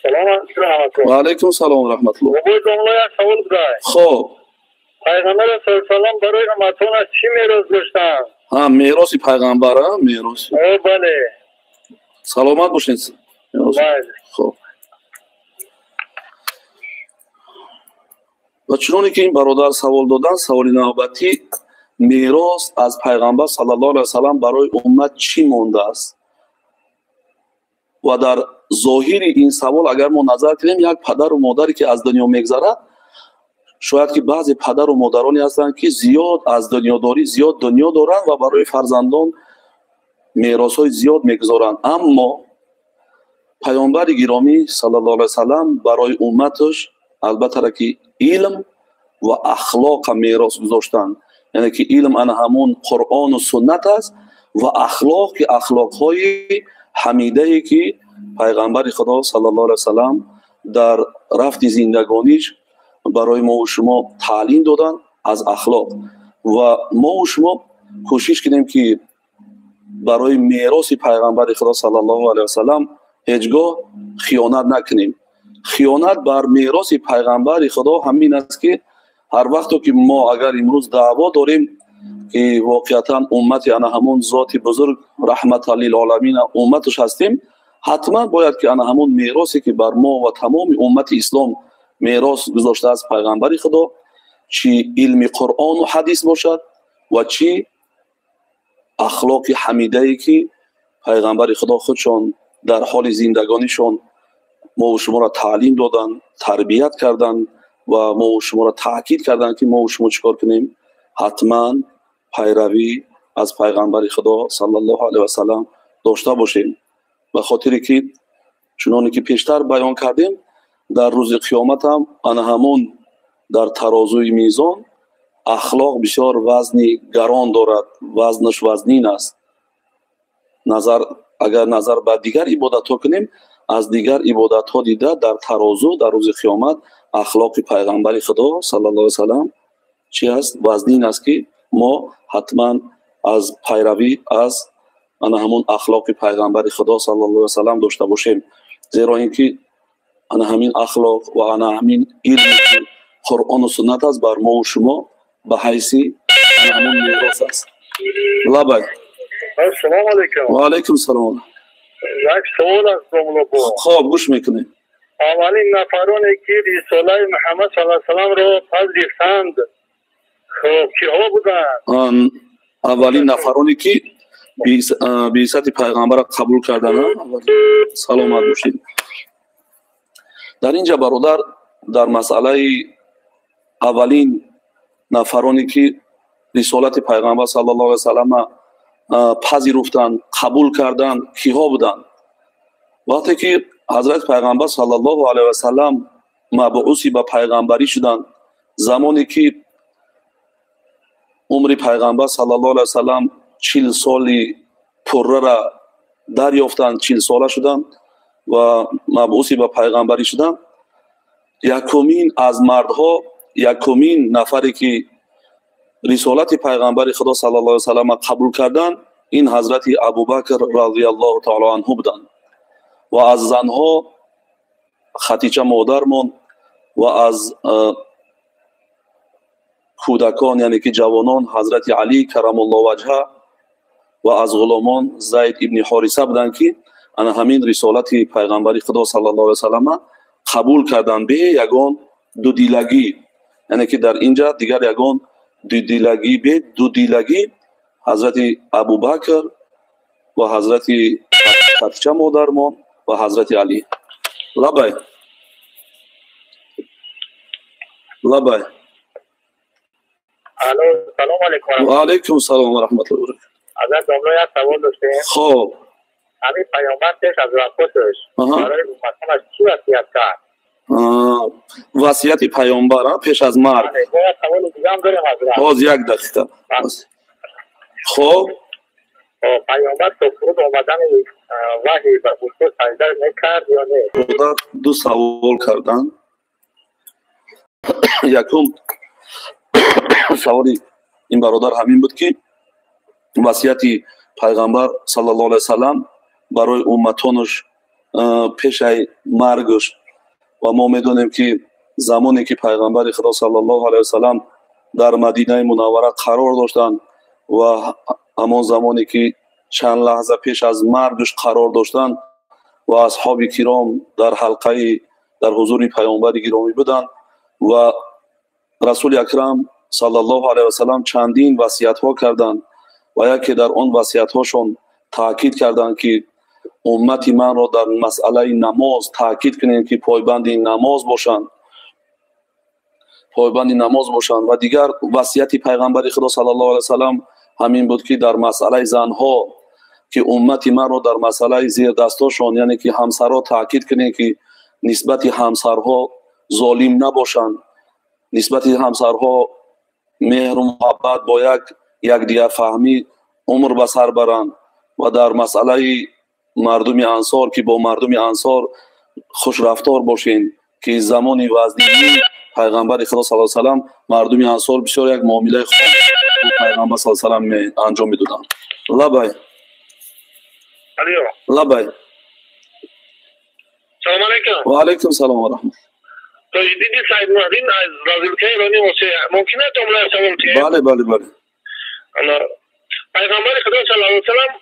Speaker 2: سلام علیکم.
Speaker 1: و علیکم سلام و رحمت الله.
Speaker 2: بود جمله یک سوال بودای.
Speaker 1: خب
Speaker 2: پیغمبر صلی الله علیه و سلم برای امتون از چی میراث داشتن؟
Speaker 1: ها میراث پیغمبر ها میراث.
Speaker 2: بله.
Speaker 1: سلامت باشین.
Speaker 2: بله.
Speaker 1: خب و چونی که این برادر سوال دادن، سوال نوبتی میراث از پیغمبر صلی الله علیه و سلم برای امت چی مونده است؟ و در ظاهر این سوال اگر ما نظر کنیم، یک پدر و مادری که از دنیا میگذره، شاید که بعضی پدر و مادرانی هستند که زیاد از دنیاداری زیاد دنیا دارن و برای فرزندان میراث‌های زیاد میگذارند، اما پیامبر گرامی صلی الله علیه و سلم برای امتش البته که علم و اخلاق میراث گذاشتند. یعنی که علم انا همون قرآن و سنت است و اخلاق که اخلاق‌های حمیده ای که پیغمبر خدا صلی الله علیه و سلم در رفت زندگانیش برای ما و شما تعلیم دادن از اخلاق. و ما و شما کوشش کنیم که برای میراث پیغمبر خدا صلی الله علیه و سلم هیچگاه خیانت نکنیم. خیانت بر میراث پیغمبر خدا همین است که هر وقت که ما اگر امروز دعوا داریم که واقعا امت انا همون ذات بزرگ رحمت للعالمین امتش هستیم، حتما باید که انا همون میراثی که بر ما و تمام امت اسلام میراث گذاشته از پیغمبر خدا، چی علم قرآن و حدیث باشد و چی اخلاق حمیده ای که پیغمبر خدا خودشان در حال زندگانیشان ما و شما را تعلیم دادن، تربیت کردن و ما و شما را تاکید کردن که ما و شما چیکار کنیم؟ حتما پیروی از پیغمبر خدا صلی الله علیه و سلم داشته باشیم. به خاطری که چنانه که پیشتر بیان کردیم، در روز قیامت هم آن همون در ترازوی میزان اخلاق بسیار وزنی گران دارد، وزنش وزنین است. اگر نظر به دیگر عبادت ها کنیم، از دیگر عبادت ها دیده در ترازو در روز قیامت اخلاق پیغمبر خدا صلی الله علیه و سلم چی است؟ وزنین است که ما حتما از پیروی از آن همون اخلاق پیغمبر خدا صلی الله علیه و سلم داشته باشیم. زیرا اینکه آن همین اخلاق و آن همین علم قرآن و سنت است بر ما و شما به حیث آن همون میراث است. لبای
Speaker 2: السلام علیکم.
Speaker 1: و علیکم سلام.
Speaker 2: یک سوال است جمله با.
Speaker 1: خب گوش میکنیم.
Speaker 2: اولین نفرانی که رساله محمد صلی الله علیه و سلم را پذیرفتند خب کیها بودند؟
Speaker 1: اولین نفرانی که بعثت پیغمبر را قبول کردند. سلامت باشید. در اینجا برادر در مسئله اولین نفرانی که رسالت پیغمبر صلی الله علیه و سلم پذیرفتند قبول کردند کیها بودند؟ وقتی که حضرت پیغمبر صلی الله علیه و سلم مبعوث به پیغمبری شدند، زمانی که عمر پیغمبر صلی الله علیه و سلم 40 سالی پره را دریافتند، 40 ساله شدند و مبعوث به پیغمبری شدند، یکمین از مردها، یکمین نفری که رسالت پیغمبر خدا صلی الله علیه و سلم قبول کردند این حضرت ابوبکر رضی الله تعالی عنه بودند. و از زنها خدیجه مادرمان و از کودکان یعنی که جوانان حضرت علی کرم الله وجهه و از غلامان زید ابن حارثه بودند که انا همین رسالت پیغمبر خدا صلی الله علیه و سلم قبول کردند به یگان دو دیلگی. یعنی که در اینجا دیگر یگان دو دیلگی به دو دیلگی حضرت ابوبکر و حضرت خدیجه مادرمان و حضرت علی. لبای لبای
Speaker 2: الو سلام علیکم.
Speaker 1: و علیکم سلام و رحمت الله.
Speaker 2: از جمله یک سوال داشتیم.
Speaker 1: خب
Speaker 2: همین پیامبر پیش از وفاتش برای امتش چی وصیت کرد؟
Speaker 1: وصیت پیامبر پیش از مرگ. باز یک دقیقه. خب
Speaker 2: پیامبر تو فرود آمدن وحی به خصوص سجده نکرد یا نه؟
Speaker 1: دو سوال کردن. یکم سوالی این برادر همین بود که وصیت پیغمبر صلی الله علیه وسلم برای امتانش پیش از مرگش و ما میدونیم که زمانی که پیغمبر خدا صلی الله علیه وسلم در مدینه منوره قرار داشتند و همان زمانی که چند لحظه پیش از مرگش قرار داشتند و اصحاب کرام در حلقه در حضور پیامبر گرامی بودند و رسول اکرم صلی الله علیه وسلم چندین وصیت ها کردند و یکی در آن وصیت هاشون تاکید کردند که امت من را در مسئله نماز تاکید کنید که پایبند نماز باشند و دیگر وصیت پیغمبر خدا صلی الله علیه وسلم همین بود که در مسئله زنها که امت من را در مسئله زیر دستاشون یعنی که همسرها تاکید کنید که نسبت همسرها ظالم نباشند، نسبت همسرها مهر و محبت با یک دیگر فهمی عمر به سر برند و در مسئله مردم انصار که با مردم انصار خوش رفتار باشین که زمانی وزنی پیغمبر خدا صلی الله علیه و سلم مردم انصار بسیار یک معامله خوب با پیغمبر صلی الله علیه و سلم انجام میدادن. لبای لبای
Speaker 2: سلام علیکم.
Speaker 1: و علیکم سلام و رحمت.
Speaker 2: تو دیدی سعید مهدین از رازلکه ایرانی ممکنه جمله سوال کنی؟
Speaker 1: بله
Speaker 2: پیغمبر خدا صلی الله علیه و سلم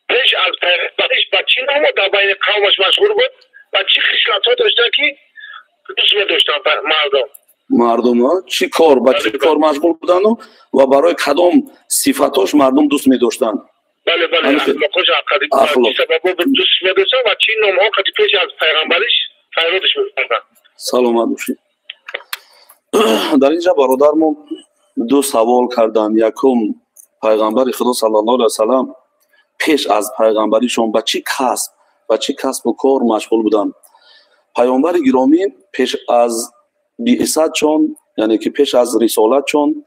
Speaker 2: پیش از پیغمبرش با چی نام در بین قومش مشغول بود و چی خصلت‌ها داشته که دوست می‌داشتن مردم
Speaker 1: ها چی کار مشغول بودن و برای کدام صفاتش مردم دوست می‌داشتن؟
Speaker 2: بله خوش عقیده سبب دوست می‌داشتن و چی نام‌ها که پیش از پیغمبرش فرمودش می‌کردن.
Speaker 1: سلامت باشید. در اینجا برادرم دو سوال کردن. یکم پیغمبر خدا صلی الله علیه و سلم پیش از پیغمبریشون با چی کسب و کار مشغول بودن؟ پیامبر گرامی پیش از بعثت چون یعنی که پیش از رسالت چون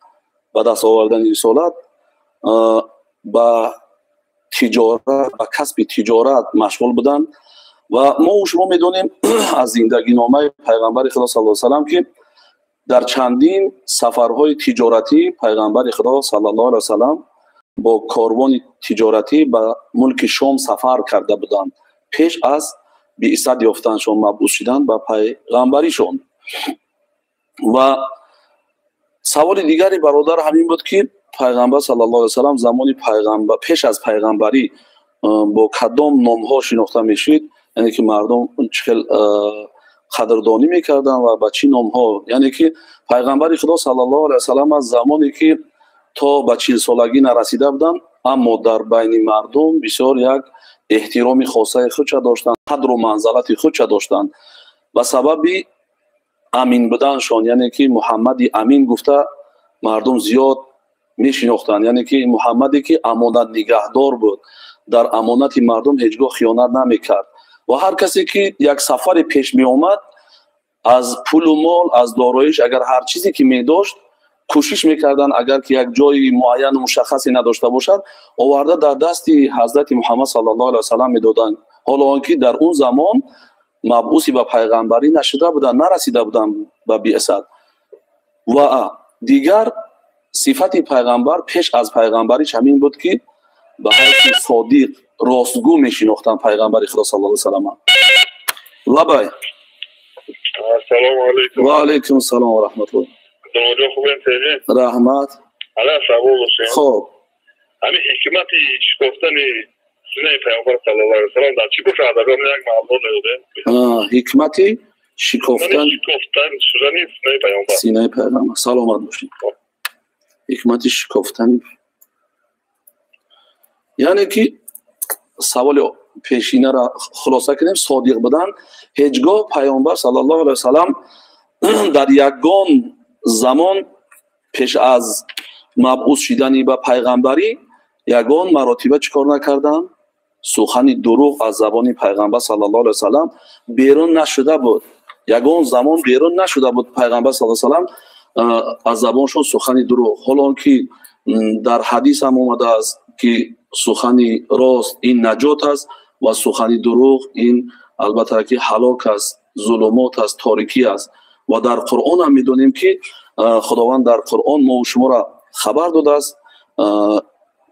Speaker 1: و دست آوردن رسالت با تجارت و کسب تجارت مشغول بودن و ما شما میدونیم از زندگی نامه پیغمبر خدا صلی الله علیه و سلم که در چندین سفرهای تجارتی پیغمبر خدا صلی الله علیه و سلم با کاروان تجارتی به ملک شام سفر کرده بودند پیش از بعثت یافتنشون مبعوث شدن به پیغمبریشون. و سوال دیگری برادر همین بود که پیغمبر صلی الله علیه و سلم زمانی پیش از پیغمبری با کدام نام‌ها شناخته میشد، یعنی که مردم چقدر قدردانی میکردن و با چی نام‌ها، یعنی که پیغمبر خدا صلی الله علیه و سلم از زمانی که تا به 40 سالگی نرسیده بودن اما در بین مردم بسیار یک احترام خاصه خودش داشتند، قدر و منزلت خودش داشتند و سبب امین بودنشان، یعنی که محمد امین گفته مردم زیاد میشناختند، یعنی که محمدی که امانت نگهدار بود، در امانت مردم هیچگاه خیانت نمیکرد و هر کسی که یک سفر پیش می آمد از پول و مال از داراییش اگر هر چیزی که می داشت کوشش میکردن اگر که یک جای معین و مشخصی نداشته باشد آورده در دست حضرت محمد صلی الله علیه و سلم میدادند، حالا آنکه در اون زمان مبعوثی به پیغمبری نشده بودن، نرسیده بودن به بعثت. و دیگر صفت پیغمبر پیش از پیغمبریش همین بود که به حیث صادق راستگو میشناختن پیغمبر خدا صلی الله علیه و سلم. لبای
Speaker 2: سلام علیکم.
Speaker 1: و علیکم السلام و رحمت الله.
Speaker 2: دنیا خوبه تیجه
Speaker 1: رحمت.
Speaker 2: حالا سوال باشه.
Speaker 1: خب
Speaker 2: همین حکمتی شکفتن سینه پیامبر صلی الله علیه و سلم در چی باشه ادبیات یک معلوم نده؟
Speaker 1: حکمتی شکفتن
Speaker 2: شدن سینه پیامبر.
Speaker 1: سینه پیامبر سلامت باشید. حکمتی شکفتن یعنی که سوال پیشینه را خلاصه کنیم، صادق بودن. هیچگاه پیامبر صلی الله علیه و سلم در یگان زمان پیش از مبعوث شدن به پیغمبری یگان مراتبه چیکار نکردن؟ سخن دروغ از زبان پیغمبر صلی الله علیه و سلم بیرون نشده بود. یگان زمان بیرون نشده بود پیغمبر صلی الله علیه و سلم از زبانشون سخن دروغ. حالا که در حدیث هم اومده است که سخن راست این نجات است و سخن دروغ این البته که هلاک است، ظلمات است، تاریکی است. و در قرآن هم میدونیم که خداوند در قرآن ما و شما را خبر داده است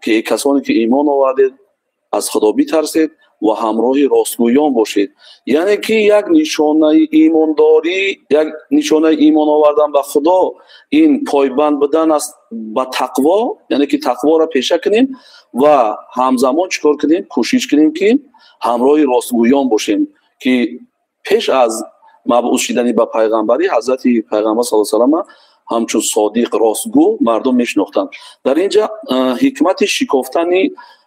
Speaker 1: که کسانی که ایمان آوردید از خدا بترسید و همراه راستگویان باشید. یعنی که یک نشانه ایمانداری، یک نشانه ایمان آوردن به خدا این پایبند بدن است به تقوا، یعنی که تقوا را پیشه کنیم و همزمان چیکار کنیم؟ کوشش کنیم که همراه راستگویان باشیم که پیش از مبعوث شدن به پیغمبری حضرت پیغمبر صلی الله علیه و سلم همچون صادق راستگو مردم میشناختند. در اینجا حکمت شکافتن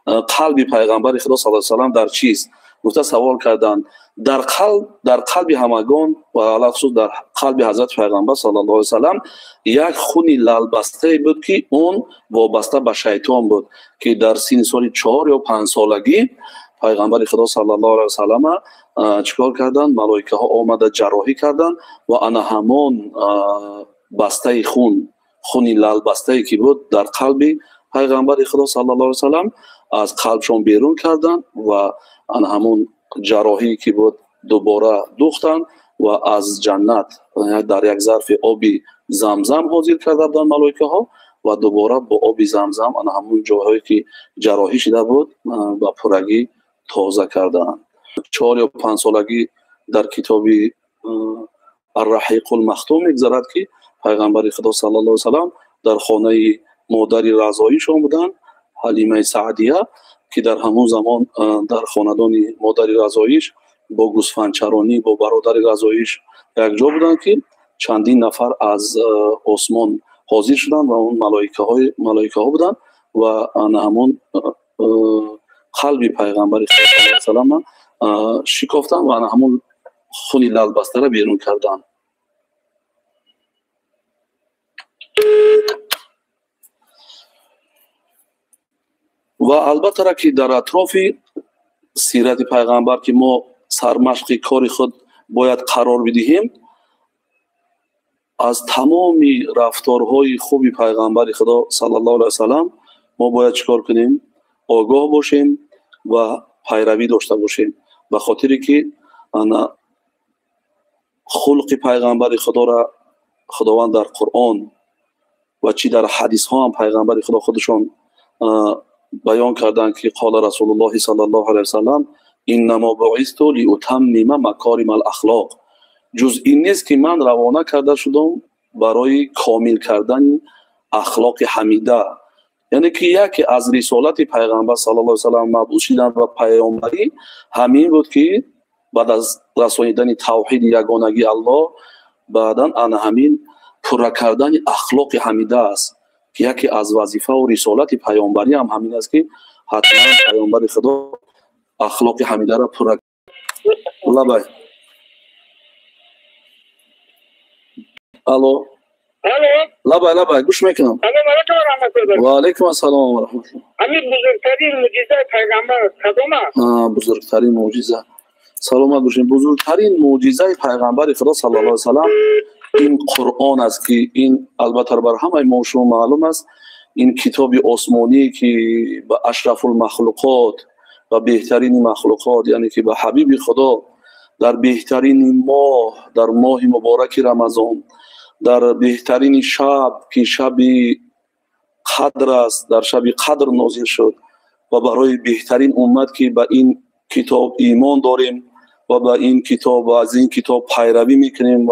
Speaker 1: قلب پیغمبر خدا صلی الله علیه و سلم در چیست؟ گفته سوال کردند در قلب همگان و علاوه خصوص در قلب حضرت پیغمبر صلی الله علیه و سلم یک خونی لال بسته بود که اون وابسته به شیطان بود که در سن سال 4 یا 5 سالگی پیغمبر خدا صلی الله علیه و سلم چیکار کردند؟ ملائکه ها آمده جراحی کردند و انا همان بسته خونی لال بسته که بود در قلب پیغمبر خدا صلی الله علیه و سلم از قلبشون بیرون کردند و انا همون جراحی که بود دوباره دوختند و از جنت در یک ظرف آبی زمزم حاضر کرده بودند ملائکه ها و دوباره با آب زمزم انا همون جاهایی که جراحی شده بود با پرگی تازه کردند. 4 یا 5 سالگی در کتاب الرحیق المختوم میگذرد که پیغمبر خدا صلی الله علیه و سلم در خانه مادر رضاییشون بودند، حلیمه سعدیه، که در همون زمان در خاندان مادر رضاییش با گوسفندچرانی با برادر رضاییش یک جا بودند که چندین نفر از آسمان حاضر شدند و اون ملائکه ها بودند و همون قلب پیغمبر خدا صلی الله علیه و سلم شکافتند و همون خونی لال بسته را بیرون کردند. و البته که در اطراف سیرت پیغمبر که ما سرمشق کار خود باید قرار بدهیم، از تمام رفتارهای خوبی پیغمبر خدا صلی الله علیه و سلم ما باید چیکار کنیم؟ آگاه باشیم و پیروی داشته باشیم، به خاطری که خلق پیغمبر خدا را خداوند در قرآن و چی در حدیث ها هم پیغمبر خدا خودشون بیان کردند که قال رسول الله صلی الله علیه و سلم انما بعثت لاتمم مکارم الاخلاق، جز این نیست که من روانه کرده شدم برای کامل کردن اخلاق حمیده. یعنی که یکی از رسالت پیغمبر صلی الله علیه و سلم مبعوث شدن و پیامبری همین بود که بعد از رسانیدن توحید یگانگی الله بعداً آن همین پورا کردن اخلاق حمیده است که یکی از وظیفه و رسالت پیامبری هم همین است که حتما پیامبر خدا اخلاق حمیده را پورا لبای. الو لبای گوش میکنم. و علیکم السلام و رحمت الله.
Speaker 2: همین بزرگترین معجزه پیغمبر کدومه؟
Speaker 1: بزرگترین معجزه سلامت باشین. بزرگترین معجزه پیغمبر خدا صلی الله علیه و سلم این قرآن است که این البته بر همه ما شما معلوم است، این کتاب آسمانی که به اشرف المخلوقات و بهترین مخلوقات، یعنی که به حبیب خدا در بهترین ماه، در ماه مبارک رمضان، در بهترین شب که شب قدر است، در شب قدر نازل شد و برای بهترین امت که به این کتاب ایمان داریم و به این کتاب و از این کتاب پیروی میکنیم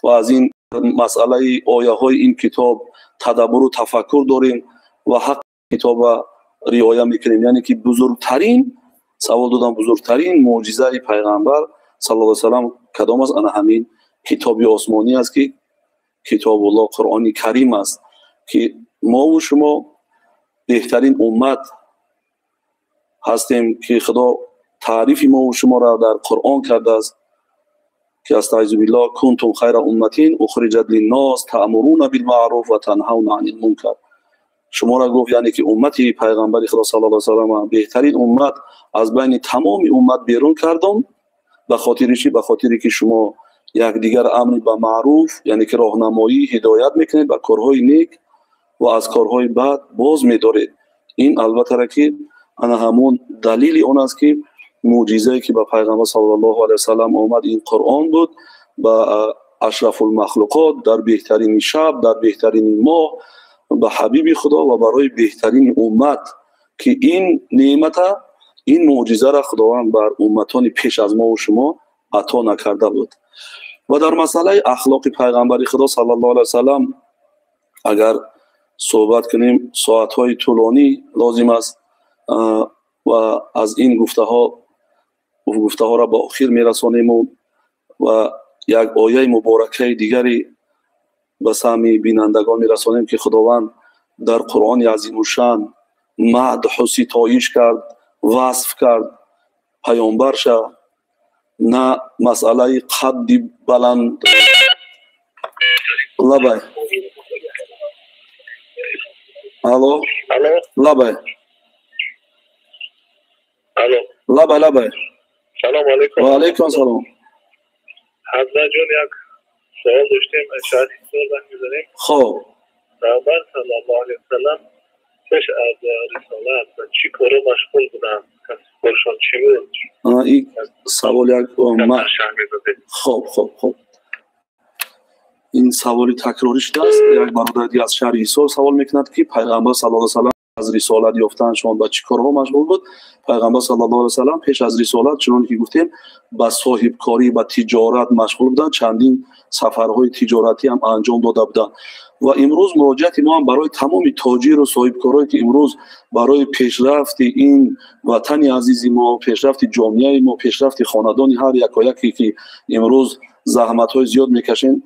Speaker 1: و از این مسئله آیه های این کتاب تدبر و تفکر داریم و حق کتاب رعایت میکنیم. یعنی که بزرگترین سوال دادم بزرگترین معجزه پیغمبر صلی الله علیه و سلم کدام است؟ آن همین کتاب آسمانی است که کتاب الله قرآن کریم است که ما و شما بهترین امت هستیم که خدا تعریف ما و شما را در قرآن کرده است که استعیذ بالله کنتم خیر امتین اخرجت للناس تأمرون بالمعروف و تنهون عن المنکر. شما را گفت یعنی که امتی پیغمبر خدا صلی الله علیه و سلم بهترین امت از بین تمام امت بیرون کردم. به خاطر چی؟ به خاطری که شما یکدیگر امر به معروف یعنی که راهنمایی هدایت میکنید به کارهای نیک و از کارهای بد باز می‌دارید. این البته را که انا همون دلیل اون است که معجزه‌ای که به پیغمبر صلی الله علیه و سلم آمد این قرآن بود، با اشرف المخلوقات در بهترین شب در بهترین ماه به حبیب خدا و برای بهترین امت که این نعمت این معجزه را خداوند بر امتان پیش از ما و شما عطا نکرده بود. و در مسئله اخلاق پیغمبر خدا صلی الله علیه و سلم اگر صحبت کنیم ساعت‌های طولانی لازم است و از این گفته ها را به آخر میرسانیم و یک آیه مبارکه دیگری به سمع بینندگان میرسانیم که خداوند در قرآن عظیم الشان مدح و ستایش کرد، وصف کرد پیامبرش، نه مسئله قد بلند لبه الو لبه لبه
Speaker 2: سلام علیکم.
Speaker 1: و علیکم سلام.
Speaker 2: حضرت جون یک سوال داشتیم اشاره سوال می‌ذاریم.
Speaker 1: خب
Speaker 2: پیامبر صلی الله علیه و سلم پیش از رسالت و چی کارو مشغول بودن؟ کارشون چی بود؟
Speaker 1: این سوال یک خب این سوالی تکراری شده است. یک برادری از شهر ایسور سوال میکند که پیغمبر صلی الله علیه و سلم از رسالت یافتنشون با چی کارها مشغول بود؟ پیغمبر صلی الله علیه و سلم پیش از رسالت چون که گفتیم با صاحب کاری و تجارت مشغول بودن، چندین سفرهای تجارتی هم انجام داده بودن. و امروز مراجعت ما هم برای تمام تاجر و صاحب کارهایی که امروز برای پیشرفت این وطن عزیز ما، پیشرفت جامعه ما، پیشرفت خاندان هر یک و یکی که امروز زحمت‌های زیاد میکشین،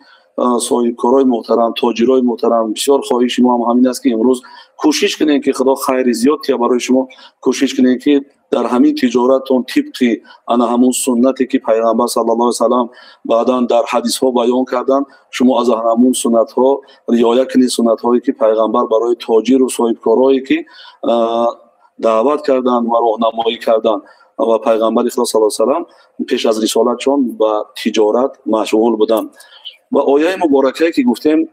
Speaker 1: صاحب کارهای محترم، تاجرای محترم، بسیار خواهش ما هم همین است که امروز کوشش کنین که خدا خیر زیادی برای شما کوشش کنین که در همین تجارتون طبق انا همون سنتی که پیغمبر صلی الله علیه و سلم بعداً در حدیث ها بیان کردن، شما از همون سنت ها رعایت کنید، سنت هایی که پیغمبر برای تاجر و صاحب کارهایی که دعوت کردن و راهنمایی کردن و پیغمبر خدا صلی الله علیه و سلم پیش از رسالت چون با تجارت مشغول بودن. و آیه مبارکه که گفتیم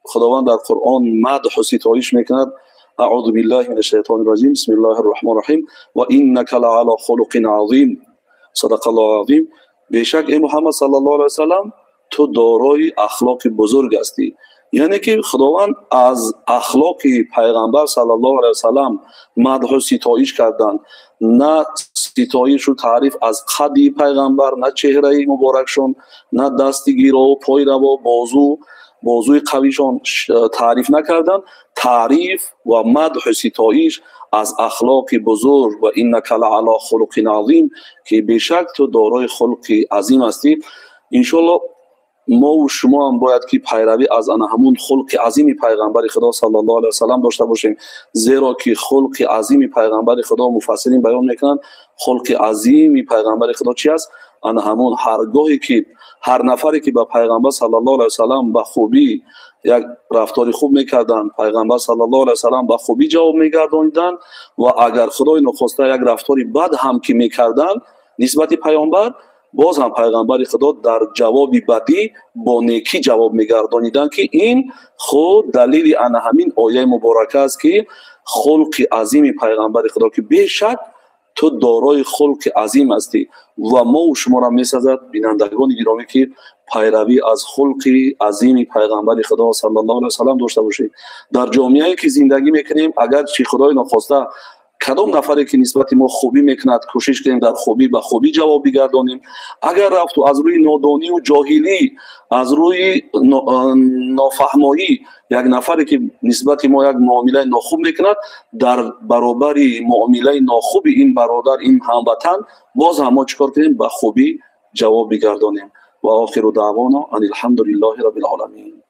Speaker 1: خداوند در قرآن مدح و ستایش میکند، اعوذ بالله من الشیطان الرجیم بسم الله الرحمن الرحیم و انک لعلی خلق عظیم صدق الله العظیم. بیشک ای محمد صلی الله علیه و سلم تو دارای اخلاق بزرگ هستی. یعنی که خداوند از اخلاق پیغمبر صلی الله علیه و سلم مدح و ستایش کردن، نه ستایش و تعریف از قدی پیغمبر، نه چهره مبارکشون، نه دستی گیرا و پای روا بازوی قویشون تعریف نکردن. تعریف و مدح و ستایش از اخلاق بزرگ و انک لعلی خلق عظیم که بیشک تو دارای خلق عظیم هستی. انشالله ما و شما هم باید که پیروی از همون خلق عظیم پیغمبر خدا صلی الله علیه و سلم داشته باشیم، زیرا که خلق عظیم پیغمبر خدا مفسرین بیان میکنن خلق عظیم پیغمبر خدا چی است؟ همون هرگاهی که هر نفری که با پیغمبر صلی الله علیه و سلم با خوبی یک رفتاری خوب میکردن، پیغمبر صلی الله علیه و سلم با خوبی جواب میگرداندن و اگر خدای نخواسته یک رفتاری بد هم که میکردن نسبت پیامبر، باز هم پیغمبر خدا در جواب بدی با نیکی جواب میگردانیدن که این خود دلیل همین آیه مبارکه است که خلق عظیم پیغمبر خدا که بیشک تو دارای خلق عظیم هستی. و ما و شما را میسازد بینندگان گرامی که پیروی از خلق عظیم پیغمبر خدا صلی الله علیه و سلم داشته باشیم. در جامعه‌ای که زندگی میکنیم اگر چی خدای نخواسته کدام نفری که نسبت ما خوبی میکند کوشش کنیم در خوبی به خوبی جواب بگردانیم. اگر رفت و از روی نادانی و جاهلی، از روی نافهمایی یک نفری که نسبت ما یک معامله ناخوب میکند، در برابر معامله ناخوب این برادر این هموطن باز هم ما چیکار کنیم؟ به خوبی جواب بگردانیم. و آخر دعوانا ان الحمد لله رب العالمین.